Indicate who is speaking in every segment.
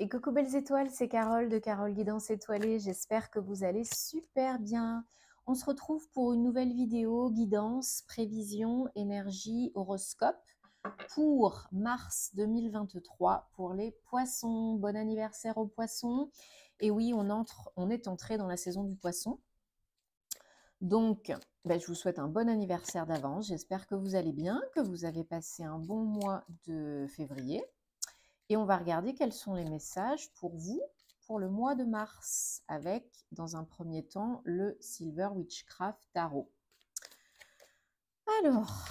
Speaker 1: Et coucou belles étoiles, c'est Carole de Carole Guidance Étoilée. J'espère que vous allez super bien. On se retrouve pour une nouvelle vidéo guidance, prévision, énergie, horoscope pour mars 2023 pour les poissons. Bon anniversaire aux poissons. Et oui, on est entré dans la saison du poisson. Donc, je vous souhaite un bon anniversaire d'avance. J'espère que vous allez bien, que vous avez passé un bon mois de février. Et on va regarder quels sont les messages pour vous pour le mois de mars avec, dans un premier temps, le Silver Witchcraft Tarot. Alors,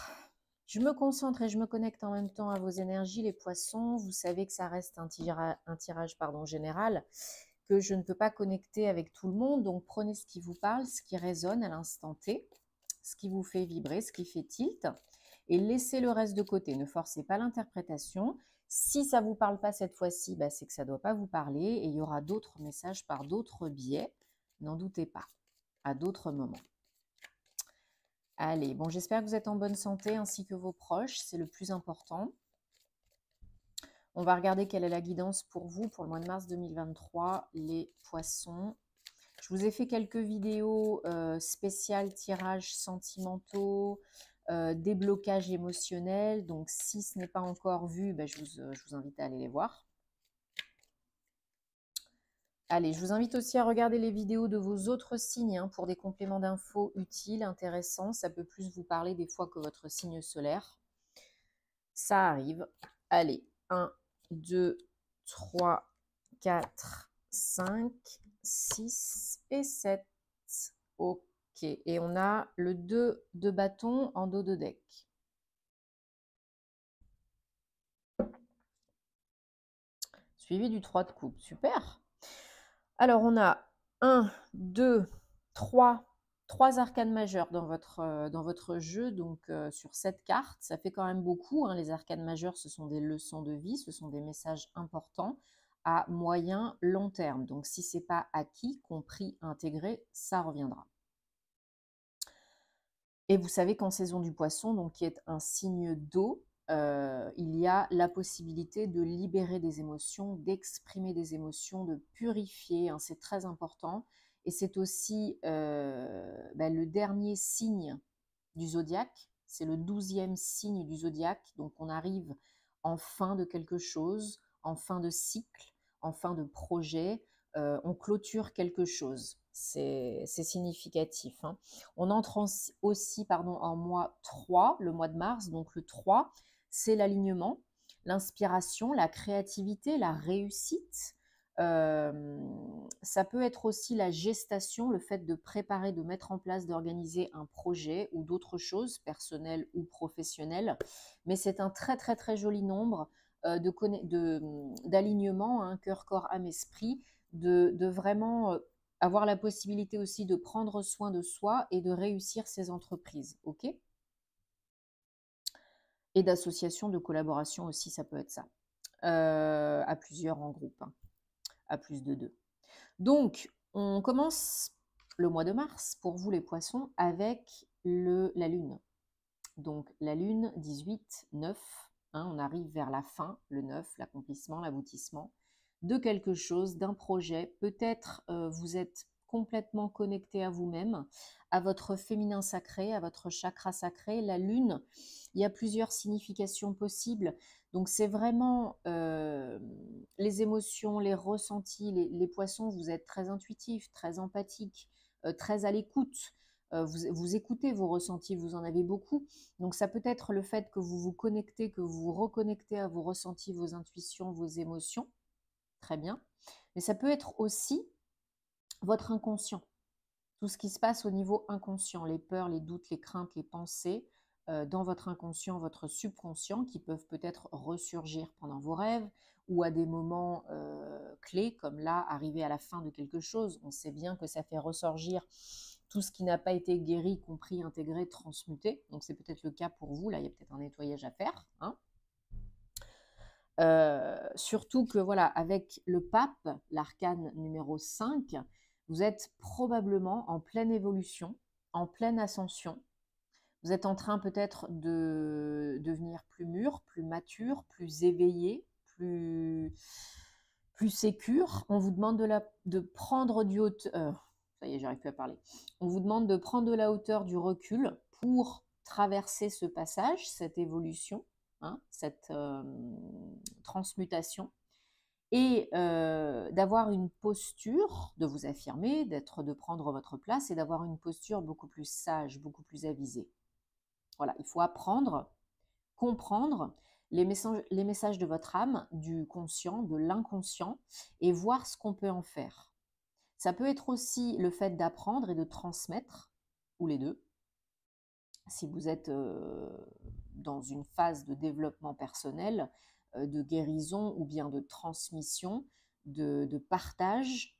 Speaker 1: je me concentre et je me connecte en même temps à vos énergies, les poissons. Vous savez que ça reste un tirage général, que je ne peux pas connecter avec tout le monde. Donc, prenez ce qui vous parle, ce qui résonne à l'instant T, ce qui vous fait vibrer, ce qui fait tilt, et laissez le reste de côté. Ne forcez pas l'interprétation. Si ça ne vous parle pas cette fois-ci, c'est que ça ne doit pas vous parler et il y aura d'autres messages par d'autres biais. N'en doutez pas, à d'autres moments. Allez, bon, j'espère que vous êtes en bonne santé ainsi que vos proches, c'est le plus important. On va regarder quelle est la guidance pour vous pour le mois de mars 2023, les poissons. Je vous ai fait quelques vidéos spéciales tirages sentimentaux, déblocage émotionnel. Donc, si ce n'est pas encore vu, je vous invite à aller les voir. Allez, je vous invite aussi à regarder les vidéos de vos autres signes pour des compléments d'infos utiles, intéressants. Ça peut plus vous parler des fois que votre signe solaire. Ça arrive. Allez, 1, 2, 3, 4, 5, 6 et 7. Ok. Et on a le 2 de bâton en dos de deck. Suivi du 3 de coupe. Super. Alors, on a 1, 2, 3 arcanes majeures dans votre jeu, donc sur 7 cartes. Ça fait quand même beaucoup. Les arcanes majeures, ce sont des leçons de vie, ce sont des messages importants à moyen, long terme. Donc, si ce n'est pas acquis, compris, intégré, ça reviendra. Et vous savez qu'en saison du poisson, donc qui est un signe d'eau, il y a la possibilité de libérer des émotions, d'exprimer des émotions, de purifier, c'est très important. Et c'est aussi le dernier signe du zodiaque, c'est le 12e signe du zodiaque, donc on arrive en fin de quelque chose, en fin de cycle, en fin de projet, on clôture quelque chose, c'est significatif. On entre aussi en mois 3, le mois de mars, donc le 3, c'est l'alignement, l'inspiration, la créativité, la réussite. Ça peut être aussi la gestation, le fait de préparer, de mettre en place, d'organiser un projet ou d'autres choses, personnelles ou professionnelles. Mais c'est un très très très joli nombre d'alignement, cœur, corps, âme, esprit, de vraiment avoir la possibilité aussi de prendre soin de soi et de réussir ses entreprises, ok? Et d'association, de collaboration aussi, ça peut être ça. À plusieurs en groupe, à plus de 2. Donc, on commence le mois de mars, pour vous les poissons, avec la lune. Donc, la lune, 18, 9, on arrive vers la fin, le 9, l'accomplissement, l'aboutissement de quelque chose, d'un projet. Peut-être vous êtes complètement connecté à vous-même, à votre féminin sacré, à votre chakra sacré. La lune, il y a plusieurs significations possibles. Donc c'est vraiment les émotions, les ressentis. Les poissons, vous êtes très intuitifs, très empathiques, très à l'écoute. Vous écoutez vos ressentis, vous en avez beaucoup. Donc ça peut être le fait que vous vous connectez, que vous vous reconnectez à vos ressentis, vos intuitions, vos émotions. Très bien. Mais ça peut être aussi votre inconscient. Tout ce qui se passe au niveau inconscient, les peurs, les doutes, les craintes, les pensées, dans votre inconscient, votre subconscient, qui peuvent peut-être ressurgir pendant vos rêves ou à des moments clés, comme là, arriver à la fin de quelque chose. On sait bien que ça fait ressurgir tout ce qui n'a pas été guéri, compris, intégré, transmuté. Donc c'est peut-être le cas pour vous. Là, il y a peut-être un nettoyage à faire. Surtout que voilà, avec le pape, l'arcane numéro 5, vous êtes probablement en pleine évolution, en pleine ascension. Vous êtes en train peut-être de devenir plus mûr, plus mature, plus éveillé, plus sécure. On vous demande de prendre du hauteur. Ça y est, j'arrive plus à parler. On vous demande de prendre de la hauteur, du recul pour traverser ce passage, cette évolution, hein, cette transmutation, et d'avoir une posture, de vous affirmer, de prendre votre place et d'avoir une posture beaucoup plus sage, beaucoup plus avisée. Voilà, il faut apprendre, comprendre les messages de votre âme, du conscient, de l'inconscient, et voir ce qu'on peut en faire. Ça peut être aussi le fait d'apprendre et de transmettre, ou les deux. Si vous êtes dans une phase de développement personnel, de guérison ou bien de transmission, de partage,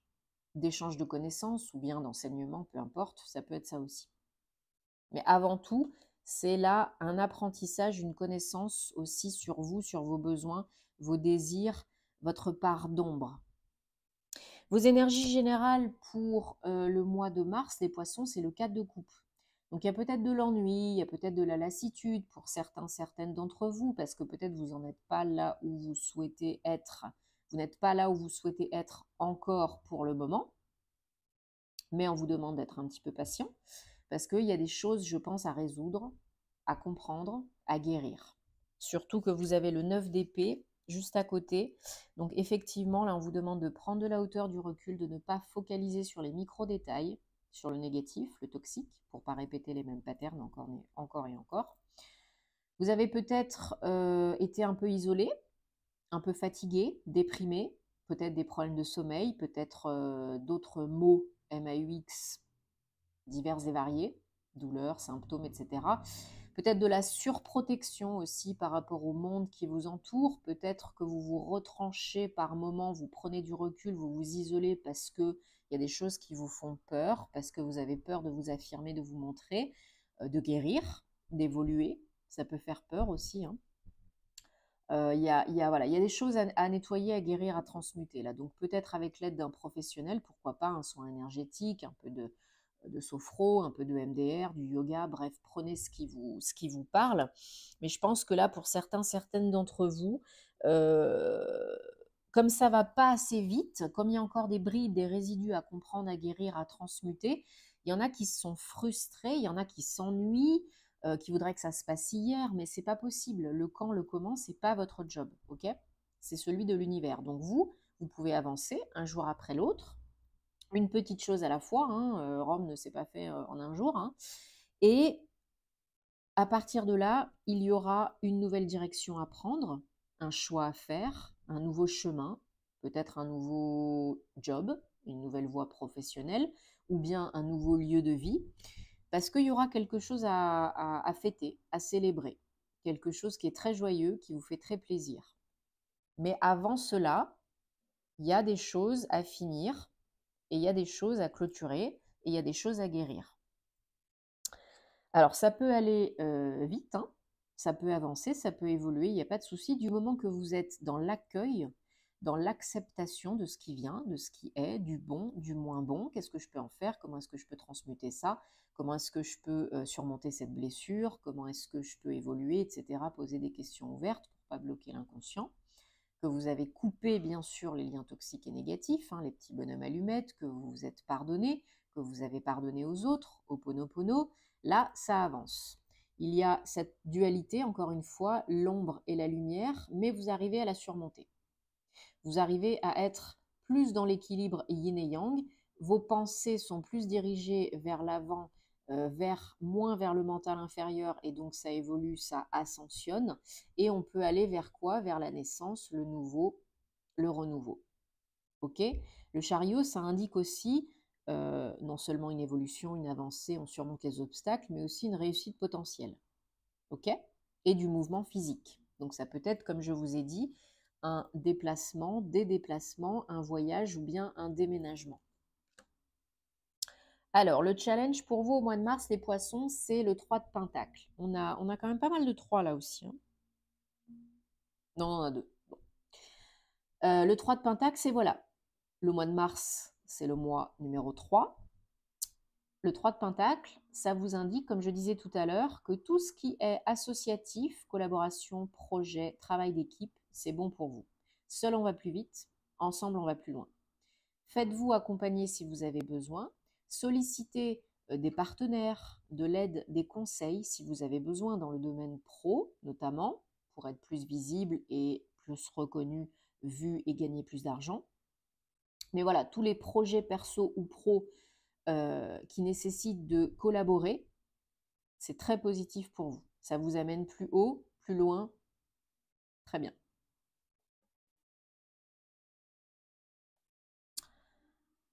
Speaker 1: d'échange de connaissances ou bien d'enseignement, peu importe, ça peut être ça aussi. Mais avant tout, c'est là un apprentissage, une connaissance aussi sur vous, sur vos besoins, vos désirs, votre part d'ombre. Vos énergies générales pour le mois de mars, les poissons, c'est le 4 de coupe. Donc il y a peut-être de l'ennui, il y a peut-être de la lassitude pour certaines d'entre vous, parce que peut-être vous n'en êtes pas là où vous souhaitez être. Vous n'êtes pas là où vous souhaitez être encore pour le moment, mais on vous demande d'être un petit peu patient, parce qu'il y a des choses, je pense, à résoudre, à comprendre, à guérir. Surtout que vous avez le 9 d'épée juste à côté. Donc effectivement, là, on vous demande de prendre de la hauteur, du recul, de ne pas focaliser sur les micro-détails, sur le négatif, le toxique, pour ne pas répéter les mêmes patterns encore et encore. Vous avez peut-être été un peu isolé, un peu fatigué, déprimé, peut-être des problèmes de sommeil, peut-être d'autres maux MAUX divers et variés, douleurs, symptômes, etc. Peut-être de la surprotection aussi par rapport au monde qui vous entoure. Peut-être que vous vous retranchez par moments, vous prenez du recul, vous vous isolez parce qu'il y a des choses qui vous font peur, parce que vous avez peur de vous affirmer, de vous montrer, de guérir, d'évoluer. Ça peut faire peur aussi, hein. Voilà, y a des choses à nettoyer, à guérir, à transmuter là. Donc peut-être avec l'aide d'un professionnel, pourquoi pas un soin énergétique, un peu de sophro, un peu de MDR, du yoga, bref, prenez ce qui vous parle. Mais je pense que là, pour certaines d'entre vous, comme ça va pas assez vite, comme il y a encore des brides, des résidus à comprendre, à guérir, à transmuter, il y en a qui sont frustrés, il y en a qui s'ennuient, qui voudraient que ça se passe hier, mais c'est pas possible. Le quand, le comment, c'est pas votre job, ok? C'est celui de l'univers. Donc vous pouvez avancer un jour après l'autre, une petite chose à la fois, hein, Rome ne s'est pas fait en un jour, hein, et à partir de là, il y aura une nouvelle direction à prendre, un choix à faire, un nouveau chemin, peut-être un nouveau job, une nouvelle voie professionnelle, ou bien un nouveau lieu de vie, parce qu'il y aura quelque chose à fêter, à célébrer, quelque chose qui est très joyeux, qui vous fait très plaisir. Mais avant cela, il y a des choses à finir, et il y a des choses à clôturer, et il y a des choses à guérir. Alors ça peut aller vite, hein, ça peut avancer, ça peut évoluer, il n'y a pas de souci, du moment que vous êtes dans l'accueil, dans l'acceptation de ce qui vient, de ce qui est, du bon, du moins bon, qu'est-ce que je peux en faire, comment est-ce que je peux transmuter ça, comment est-ce que je peux surmonter cette blessure, comment est-ce que je peux évoluer, etc. Poser des questions ouvertes pour ne pas bloquer l'inconscient. Que vous avez coupé bien sûr les liens toxiques et négatifs, hein, les petits bonhommes allumettes, que vous vous êtes pardonné, que vous avez pardonné aux autres, Ho'oponopono, là ça avance. Il y a cette dualité, encore une fois, l'ombre et la lumière, mais vous arrivez à la surmonter. Vous arrivez à être plus dans l'équilibre yin et yang, vos pensées sont plus dirigées vers l'avant, moins vers le mental inférieur, et donc ça évolue, ça ascensionne, et on peut aller vers quoi? Vers la naissance, le nouveau, le renouveau. Ok? Le chariot, ça indique aussi non seulement une évolution, une avancée, on surmonte les obstacles, mais aussi une réussite potentielle. Ok? Et du mouvement physique. Donc ça peut être, comme je vous ai dit, un déplacement, des déplacements, un voyage ou bien un déménagement. Alors, le challenge pour vous au mois de mars, les poissons, c'est le 3 de Pentacle. On a quand même pas mal de 3 là aussi, hein. Non, on en a 2. Bon. Le 3 de Pentacle, c'est voilà. Le mois de mars, c'est le mois numéro 3. Le 3 de Pentacle, ça vous indique, comme je disais tout à l'heure, que tout ce qui est associatif, collaboration, projet, travail d'équipe, c'est bon pour vous. Seul, on va plus vite. ensemble, on va plus loin. Faites-vous accompagner si vous avez besoin. Sollicitez des partenaires, de l'aide, des conseils si vous avez besoin dans le domaine pro, notamment, pour être plus visible et plus reconnu, vu et gagner plus d'argent. Mais voilà, tous les projets perso ou pro qui nécessitent de collaborer, c'est très positif pour vous. Ça vous amène plus haut, plus loin. Très bien.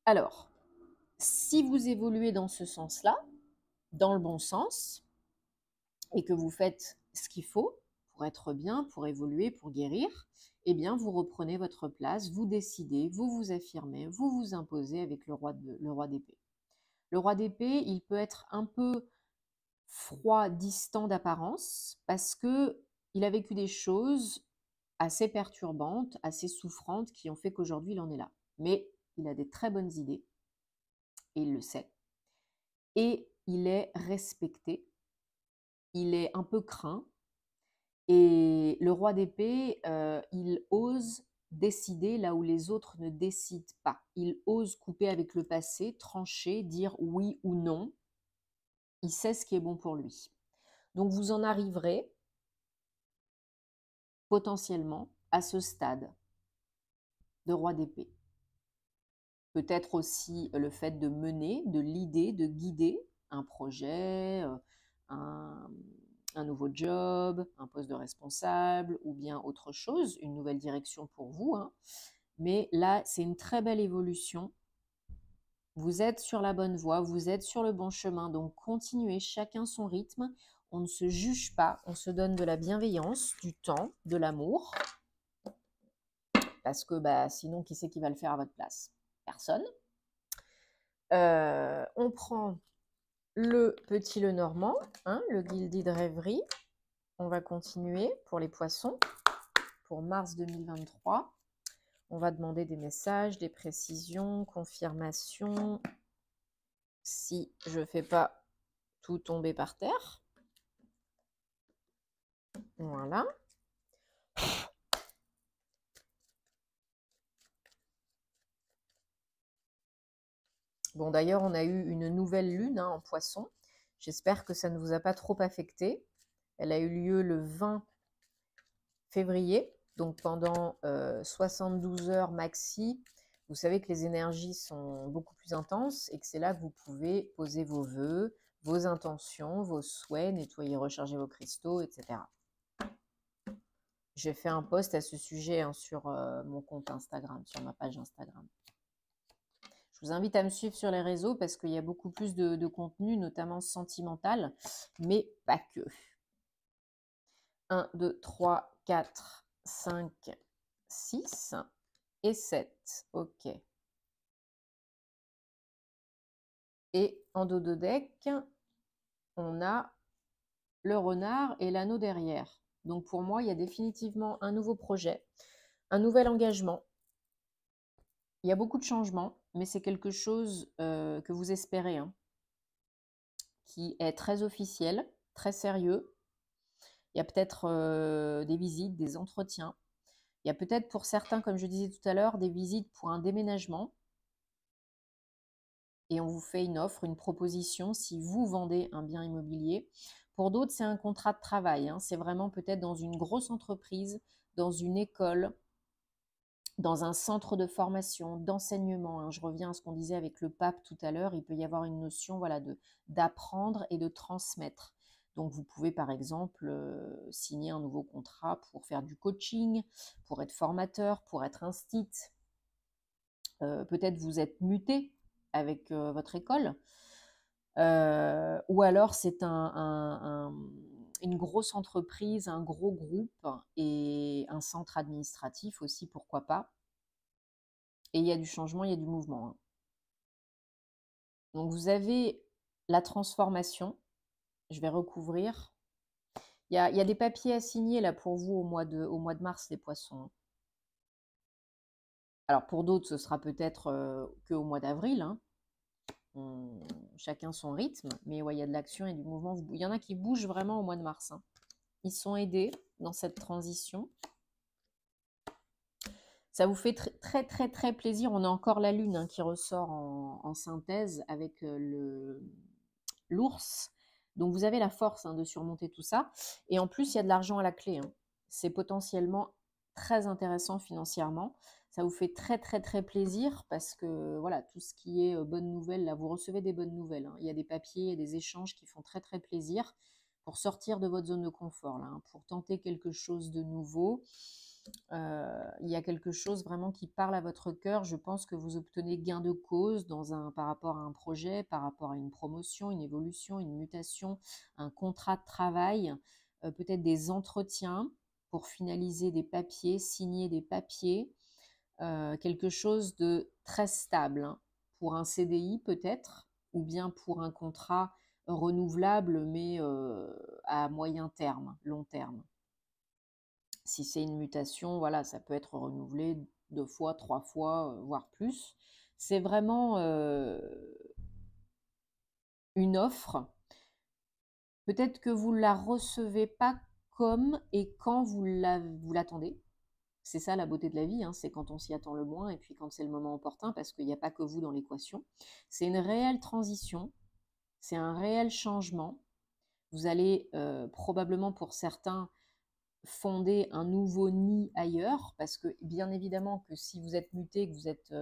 Speaker 1: Alors, si vous évoluez dans ce sens-là, dans le bon sens, et que vous faites ce qu'il faut pour être bien, pour évoluer, pour guérir, eh bien, vous reprenez votre place, vous décidez, vous vous affirmez, vous vous imposez avec le roi d'épée. Le roi d'épée, il peut être un peu froid, distant d'apparence, parce que il a vécu des choses assez perturbantes, assez souffrantes, qui ont fait qu'aujourd'hui, il en est là. Mais il a des très bonnes idées, et il le sait. Et il est respecté, il est un peu craint, et le roi d'épée, il ose décider là où les autres ne décident pas. Il ose couper avec le passé, trancher, dire oui ou non. Il sait ce qui est bon pour lui. Donc vous en arriverez potentiellement à ce stade de roi d'épée. Peut-être aussi le fait de mener, de leader, de guider un projet, un nouveau job, un poste de responsable ou bien autre chose, une nouvelle direction pour vous. Hein. Mais là, c'est une très belle évolution. Vous êtes sur la bonne voie, vous êtes sur le bon chemin, donc continuez, chacun son rythme. On ne se juge pas, on se donne de la bienveillance, du temps, de l'amour. Parce que sinon, qui c'est qui va le faire à votre place? Personne. On prend le petit Lenormand, hein, le Gilded Rêverie. On va continuer pour les poissons, pour mars 2023. On va demander des messages, des précisions, confirmations. Si je ne fais pas tout tomber par terre. Voilà. Bon, d'ailleurs, on a eu une nouvelle lune en poisson. J'espère que ça ne vous a pas trop affecté. Elle a eu lieu le 20 février, donc pendant 72 heures maxi. Vous savez que les énergies sont beaucoup plus intenses et que c'est là que vous pouvez poser vos vœux, vos intentions, vos souhaits, nettoyer, recharger vos cristaux, etc. J'ai fait un post à ce sujet hein, sur mon compte Instagram, sur ma page Instagram. Je vous invite à me suivre sur les réseaux parce qu'il y a beaucoup plus de contenu, notamment sentimental, mais pas que. 1, 2, 3, 4, 5, 6 et 7. OK. Et en dos de deck, on a le renard et l'anneau derrière. Donc pour moi, il y a définitivement un nouveau projet, un nouvel engagement. Il y a beaucoup de changements, mais c'est quelque chose que vous espérez, hein, qui est très officiel, très sérieux. Il y a peut-être des visites, des entretiens. Il y a peut-être pour certains, comme je disais tout à l'heure, des visites pour un déménagement. Et on vous fait une offre, une proposition si vous vendez un bien immobilier. Pour d'autres, c'est un contrat de travail. Hein. C'est vraiment peut-être dans une grosse entreprise, dans une école, dans un centre de formation, d'enseignement. Hein. Je reviens à ce qu'on disait avec le pape tout à l'heure. Il peut y avoir une notion voilà, d'apprendre et de transmettre. Donc, vous pouvez, par exemple, signer un nouveau contrat pour faire du coaching, pour être formateur, pour être instit. Peut-être vous êtes muté avec votre école. Ou alors, c'est une grosse entreprise, un gros groupe et un centre administratif aussi, pourquoi pas. Et il y a du changement, il y a du mouvement. Hein. Donc, vous avez la transformation. Je vais recouvrir. Il y a des papiers à signer là pour vous au mois de mars, les poissons. Alors, pour d'autres, ce sera peut-être qu'au mois d'avril. Hein. Chacun son rythme, mais ouais, il y a de l'action et du mouvement. Il y en a qui bougent vraiment au mois de mars. Hein. Ils sont aidés dans cette transition. Ça vous fait très, très, très plaisir. On a encore la lune hein, qui ressort en synthèse avec l'ours. Donc, vous avez la force hein, de surmonter tout ça. Et en plus, il y a de l'argent à la clé. Hein. C'est potentiellement très intéressant financièrement. Ça vous fait très, très, très plaisir parce que, voilà, tout ce qui est bonnes nouvelles, là, vous recevez des bonnes nouvelles. Hein. Il y a des papiers et des échanges qui font très, très plaisir pour sortir de votre zone de confort, là, hein, pour tenter quelque chose de nouveau. Il y a quelque chose vraiment qui parle à votre cœur. Je pense que vous obtenez gain de cause par rapport à un projet, par rapport à une promotion, une évolution, une mutation, un contrat de travail, peut-être des entretiens pour finaliser des papiers, signer des papiers, quelque chose de très stable hein, pour un CDI peut-être, ou bien pour un contrat renouvelable mais à moyen terme, long terme. Si c'est une mutation, voilà, ça peut être renouvelé 2 fois, 3 fois, voire plus. C'est vraiment une offre. Peut-être que vous ne la recevez pas comme et quand vous l'attendez. C'est ça la beauté de la vie, hein, c'est quand on s'y attend le moins et puis quand c'est le moment opportun, parce qu'il n'y a pas que vous dans l'équation. C'est une réelle transition, c'est un réel changement. Vous allez probablement pour certains fonder un nouveau nid ailleurs, parce que bien évidemment que si vous êtes muté, que vous êtes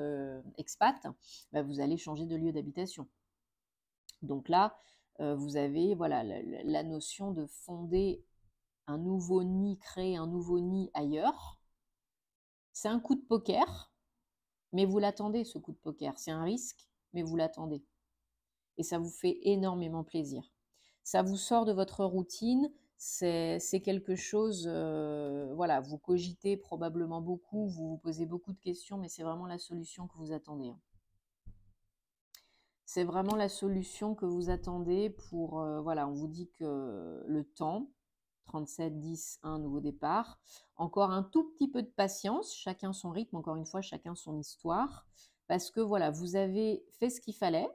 Speaker 1: expat, bah, vous allez changer de lieu d'habitation. Donc là, vous avez voilà, la notion de fonder un nouveau nid, créer un nouveau nid ailleurs. C'est un coup de poker, mais vous l'attendez, ce coup de poker. C'est un risque, mais vous l'attendez. Et ça vous fait énormément plaisir. Ça vous sort de votre routine, c'est quelque chose, voilà, vous cogitez probablement beaucoup, vous vous posez beaucoup de questions, mais c'est vraiment la solution que vous attendez. Hein. C'est vraiment la solution que vous attendez pour, voilà, on vous dit que le temps, 37, 10, 1, nouveau départ. Encore un tout petit peu de patience, chacun son rythme, encore une fois, chacun son histoire. Parce que voilà, vous avez fait ce qu'il fallait,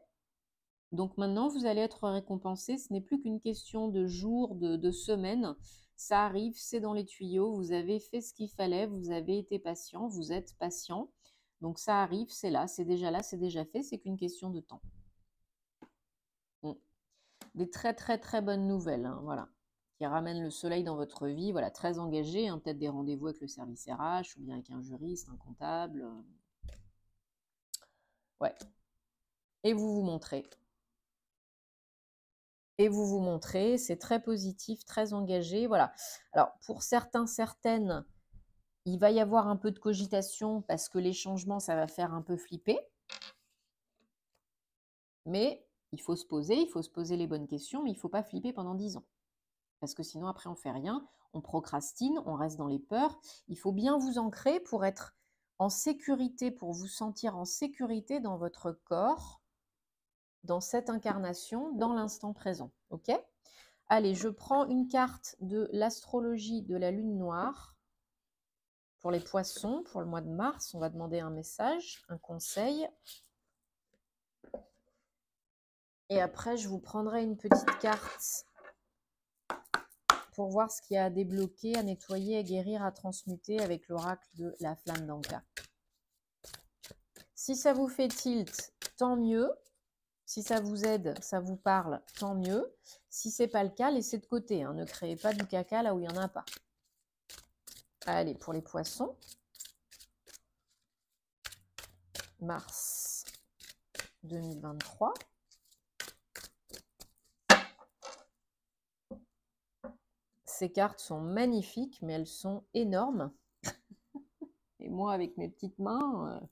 Speaker 1: donc maintenant, vous allez être récompensé. Ce n'est plus qu'une question de jours, de semaines. Ça arrive, c'est dans les tuyaux. Vous avez fait ce qu'il fallait, vous avez été patient, vous êtes patient. Donc ça arrive, c'est là, c'est déjà fait. C'est qu'une question de temps. Bon. Des très très très bonnes nouvelles, hein, voilà, qui ramènent le soleil dans votre vie. Voilà, très engagé, hein, peut-être des rendez-vous avec le service RH ou bien avec un juriste, un comptable. Ouais. Et vous vous montrez. Et vous vous montrez, c'est très positif, très engagé, voilà. Alors, pour certains, certaines, il va y avoir un peu de cogitation parce que les changements, ça va faire un peu flipper. Mais il faut se poser les bonnes questions, mais il ne faut pas flipper pendant 10 ans. Parce que sinon, après, on ne fait rien, on procrastine, on reste dans les peurs. Il faut bien vous ancrer pour être en sécurité, pour vous sentir en sécurité dans votre corps, dans cette incarnation, dans l'instant présent. Ok ? Allez, je prends une carte de l'astrologie de la lune noire pour les poissons, pour le mois de mars. On va demander un message, un conseil. Et après, je vous prendrai une petite carte pour voir ce qu'il y a à débloquer, à nettoyer, à guérir, à transmuter avec l'oracle de la flamme d'Anka. Si ça vous fait tilt, tant mieux. Si ça vous aide, ça vous parle, tant mieux. Si ce n'est pas le cas, laissez de côté. Hein. Ne créez pas du caca là où il n'y en a pas. Allez, pour les poissons. Mars 2023. Ces cartes sont magnifiques, mais elles sont énormes. Et moi, avec mes petites mains...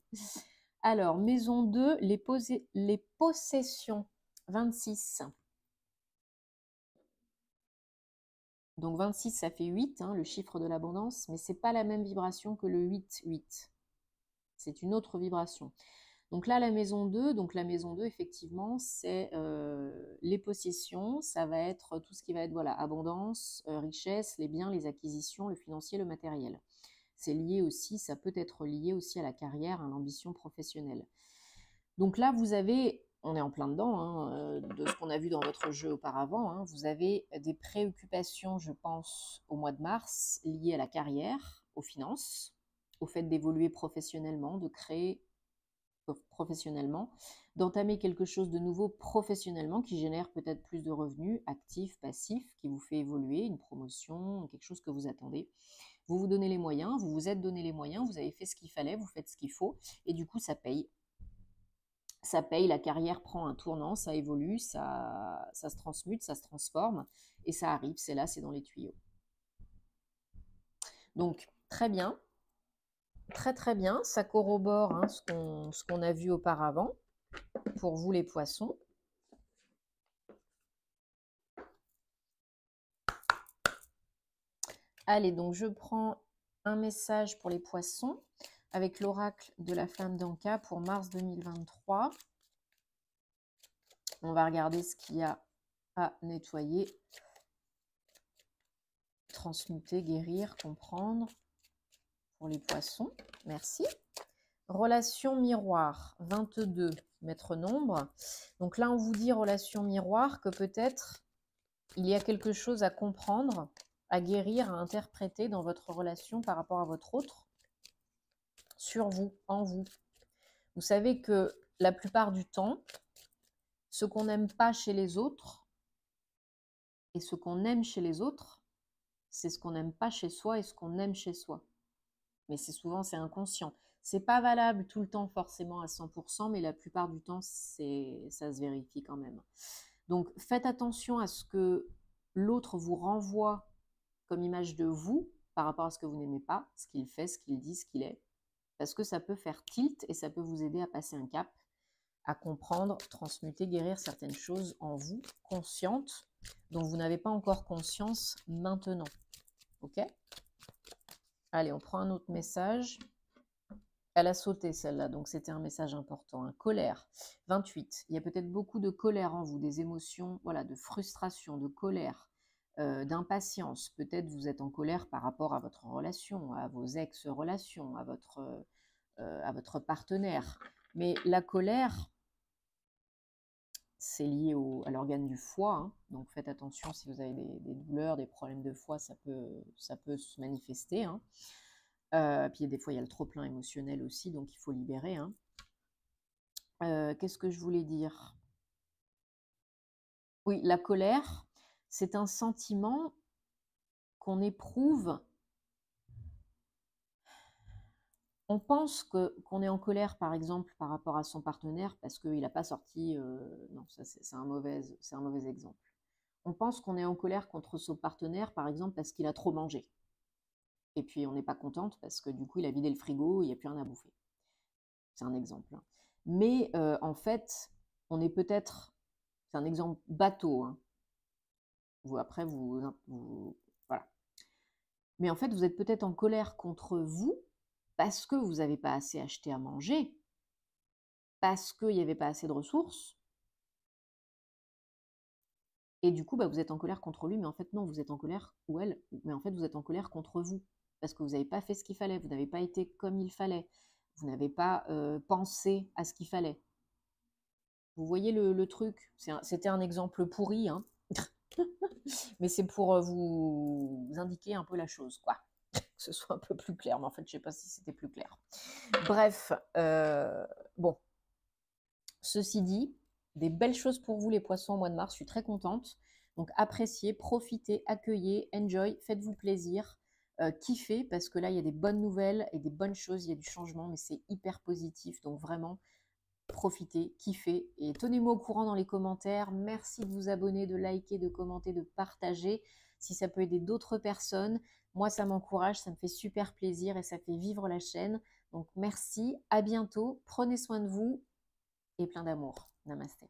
Speaker 1: Alors, maison 2, les possessions, 26. Donc 26, ça fait 8, hein, le chiffre de l'abondance, mais ce n'est pas la même vibration que le 8, 8. C'est une autre vibration. Donc là, la maison 2, effectivement, c'est les possessions, ça va être tout ce qui va être voilà, abondance, richesse, les biens, les acquisitions, le financier, le matériel. C'est lié aussi, ça peut être lié aussi à la carrière, à l'ambition professionnelle. Donc là, vous avez, on est en plein dedans, hein, de ce qu'on a vu dans votre jeu auparavant, hein, vous avez des préoccupations, je pense, au mois de mars, liées à la carrière, aux finances. au fait d'évoluer professionnellement, de créer professionnellement, d'entamer quelque chose de nouveau professionnellement qui génère peut-être plus de revenus, actifs, passifs, qui vous fait évoluer, une promotion, quelque chose que vous attendez. Vous vous donnez les moyens, vous vous êtes donné les moyens, vous avez fait ce qu'il fallait, vous faites ce qu'il faut, et du coup, ça paye. Ça paye, la carrière prend un tournant, ça évolue, ça se transmute, ça se transforme, et ça arrive, c'est là, c'est dans les tuyaux. Donc, très bien. Très très bien, ça corrobore hein, ce qu'on a vu auparavant pour vous les poissons. Allez, donc je prends un message pour les poissons avec l'oracle de la flamme d'Anka pour mars 2023. On va regarder ce qu'il y a à nettoyer, transmuter, guérir, comprendre pour les poissons. Merci. Relation miroir, 22, maître nombre. Donc là, on vous dit relation miroir que peut-être il y a quelque chose à comprendre, à guérir, à interpréter dans votre relation par rapport à votre autre, sur vous, en vous. Vous savez que la plupart du temps, ce qu'on n'aime pas chez les autres et ce qu'on aime chez les autres, c'est ce qu'on n'aime pas chez soi et ce qu'on aime chez soi. Mais c'est inconscient. C'est pas valable tout le temps forcément à 100%, mais la plupart du temps, ça se vérifie quand même. Donc faites attention à ce que l'autre vous renvoie comme image de vous par rapport à ce que vous n'aimez pas, ce qu'il fait, ce qu'il dit, ce qu'il est. Parce que ça peut faire tilt et ça peut vous aider à passer un cap, à comprendre, transmuter, guérir certaines choses en vous, conscientes, dont vous n'avez pas encore conscience maintenant. Ok ? Allez, on prend un autre message. Elle a sauté celle-là, donc c'était un message important. Hein. Colère, 28. Il y a peut-être beaucoup de colère en vous, des émotions, voilà, de frustration, de colère, d'impatience. Peut-être vous êtes en colère par rapport à votre relation, à vos ex-relations, à votre partenaire. Mais la colère, c'est lié à l'organe du foie. Hein. Donc faites attention si vous avez des douleurs, des problèmes de foie, ça peut se manifester. Hein. Puis des fois, il y a le trop-plein émotionnel aussi, donc il faut libérer. Hein. Qu'est-ce que je voulais dire? Oui, la colère, c'est un sentiment qu'on éprouve. On pense qu'on est en colère, par exemple, par rapport à son partenaire parce qu'il n'a pas sorti... non, ça c'est un mauvais exemple. On pense qu'on est en colère contre son partenaire, par exemple, parce qu'il a trop mangé. Et puis on n'est pas contente parce que du coup, il a vidé le frigo, il n'y a plus rien à bouffer. C'est un exemple. Hein. Mais en fait, on est peut-être... C'est un exemple bateau. Hein. Après, voilà. Mais en fait, vous êtes peut-être en colère contre vous parce que vous n'avez pas assez acheté à manger, parce qu'il n'y avait pas assez de ressources. Et du coup, vous êtes en colère contre lui, mais en fait, non, vous êtes en colère, ou elle, mais en fait, vous êtes en colère contre vous. Parce que vous n'avez pas fait ce qu'il fallait, vous n'avez pas été comme il fallait, vous n'avez pas pensé à ce qu'il fallait. Vous voyez le truc? C'était un exemple pourri, hein. Mais c'est pour vous indiquer un peu la chose, quoi. Que ce soit un peu plus clair. Mais en fait, je ne sais pas si c'était plus clair. Bref, bon. Ceci dit, des belles choses pour vous, les poissons, au mois de mars. Je suis très contente. Donc, appréciez, profitez, accueillez, enjoy, faites-vous plaisir, kiffez, parce que là, il y a des bonnes nouvelles et des bonnes choses. Il y a du changement, mais c'est hyper positif. Donc, vraiment, profitez, kiffez et tenez-moi au courant dans les commentaires. Merci de vous abonner, de liker, de commenter, de partager. Si ça peut aider d'autres personnes, moi ça m'encourage, ça me fait super plaisir et ça fait vivre la chaîne. Donc merci, à bientôt, prenez soin de vous et plein d'amour. Namasté.